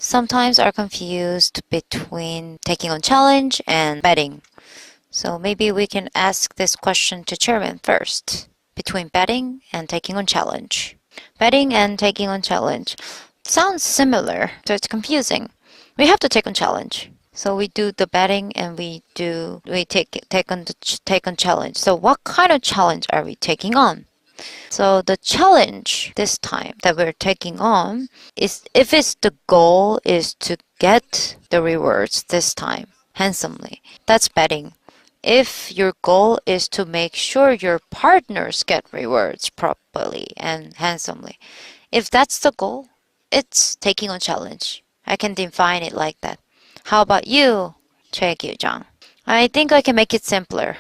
sometimes are confused between taking on challenge and betting. So maybe we can ask this question to chairman first. Between betting and taking on challenge. Betting and taking on challenge. Sounds similar, so it's confusing. We have to take on challenge. So we do the betting and we take on challenge. So what kind of challenge are we taking on? So the challenge this time that we're taking on is if it's the goal is to get the rewards this time handsomely. That's betting. If your goal is to make sure your partners get rewards properly and handsomely, if that's the goal, it's taking on challenge. I can define it like that. How about you, Choi Gyu-jeong? I think I can make it simpler.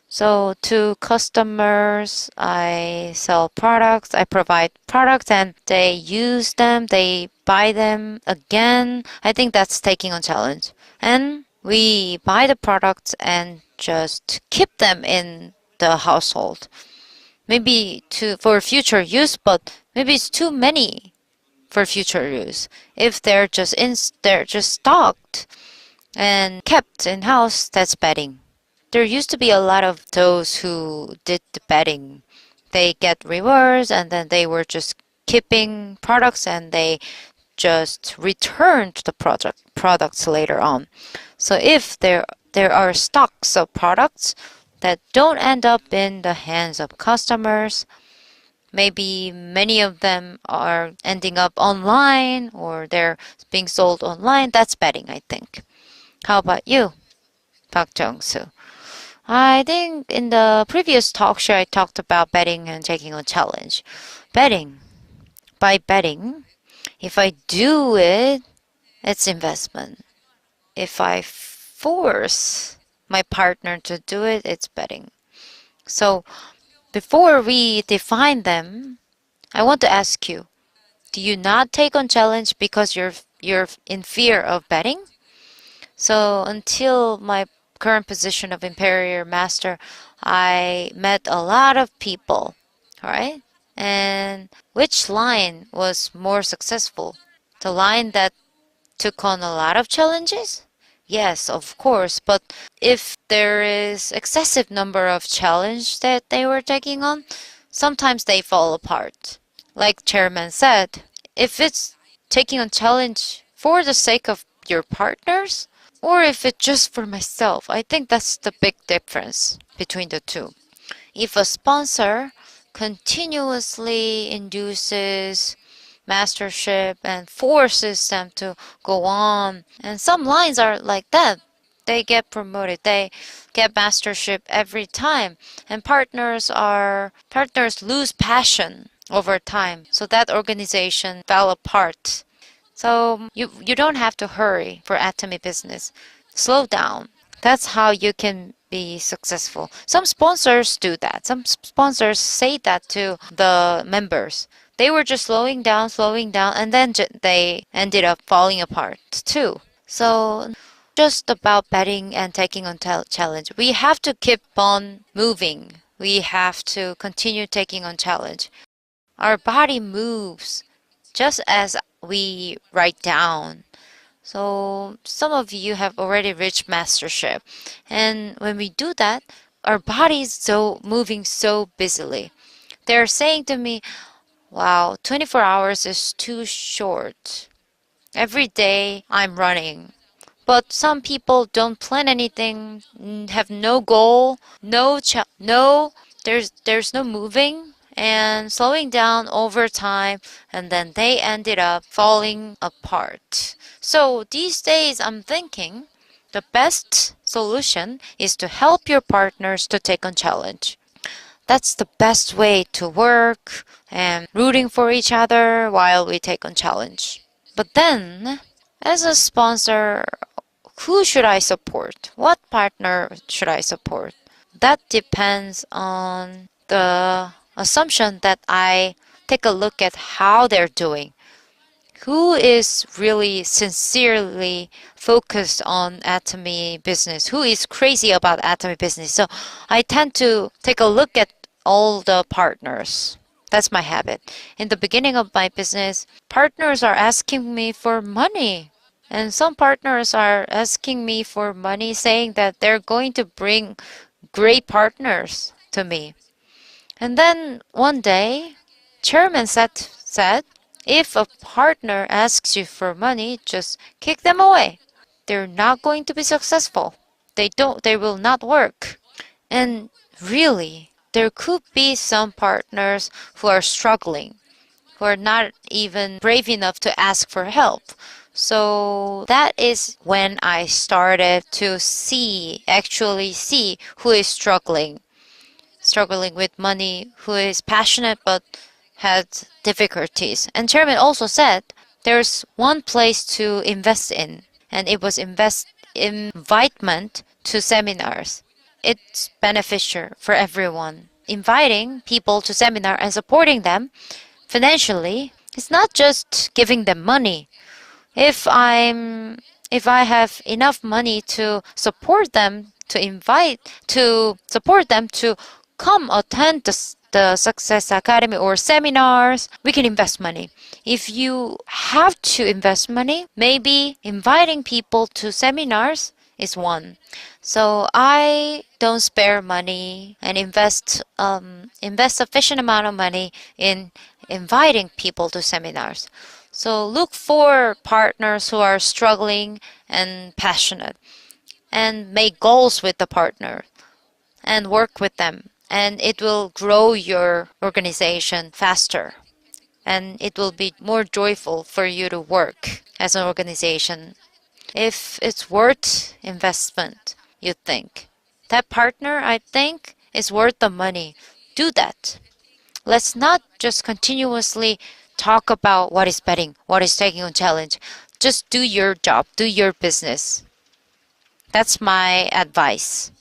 So to customers, I sell products, I provide products and they use them, they buy them again. I think that's taking on challenge. And we buy the products and just keep them in the household. Maybe for future use, but maybe it's too many for future use. If they're just stocked and kept in house, that's betting. There used to be a lot of those who did the betting. They get rewards and then they were just keeping products and they just returned the products later on. So if there are stocks of products that don't end up in the hands of customers, maybe many of them are ending up online or they're being sold online, that's betting, I think. How about you, Park Jung-soo? I think in the previous talk show I talked about betting and taking a challenge. Betting. By betting, if I do it, it's investment. If I force my partner to do it, it's betting. So before we define them, I want to ask you, do you not take on challenge because you're in fear of betting? So until my current position of Imperial Master, I met a lot of people, alright? And which line was more successful? The line that took on a lot of challenges? Yes, of course, but if there is excessive number of challenge that they were taking on, sometimes they fall apart. Like chairman said, if it's taking on challenge for the sake of your partners, or if it's just for myself, I think that's the big difference between the two. If a sponsor continuously induces mastership and forces them to go on, and some lines are like that, they get promoted, they get mastership every time, and partners lose passion over time, so that organization fell apart. So you don't have to hurry for Atomy business. Slow down. That's how you can be successful. Some sponsors do that. Some sponsors say that to the members. They were just slowing down, and then they ended up falling apart too. So just about betting and taking on challenge. We have to keep on moving. We have to continue taking on challenge. Our body moves just as we write down. So some of you have already reached mastership. And when we do that, our body is so moving so busily. They're saying to me, wow, 24 hours is too short. Every day I'm running. But some people don't plan anything, have no goal, there's no moving and slowing down over time, and then they ended up falling apart. So these days I'm thinking the best solution is to help your partners to take on challenge. That's the best way to work and rooting for each other while we take on challenge. But then, as a sponsor, who should I support? What partner should I support? That depends on the assumption that I take a look at how they're doing. Who is really sincerely focused on Atomy business? Who is crazy about Atomy business? So I tend to take a look at all the partners. That's my habit. In the beginning of my business, partners are asking me for money. And some partners are asking me for money, saying that they're going to bring great partners to me. And then one day, chairman said, if a partner asks you for money, just kick them away. They're not going to be successful. They will not work. And really, there could be some partners who are struggling, who are not even brave enough to ask for help. So that is when I started to actually see who is struggling with money, who is passionate but had difficulties. And chairman also said there's one place to invest in, and it was invitement to seminars. It's beneficial for everyone. Inviting people to seminar and supporting them financially, it's not just giving them money. If I have enough money to support them, to support them to come attend the Success Academy or seminars, we can invest money. If you have to invest money, maybe inviting people to seminars is one. So I don't spare money and invest sufficient amount of money in inviting people to seminars. So look for partners who are struggling and passionate, and make goals with the partner and work with them. And it will grow your organization faster. And it will be more joyful for you to work as an organization. If it's worth investment, you think. That partner, I think, is worth the money. Do that. Let's not just continuously talk about what is betting, what is taking on challenge. Just do your job, do your business. That's my advice.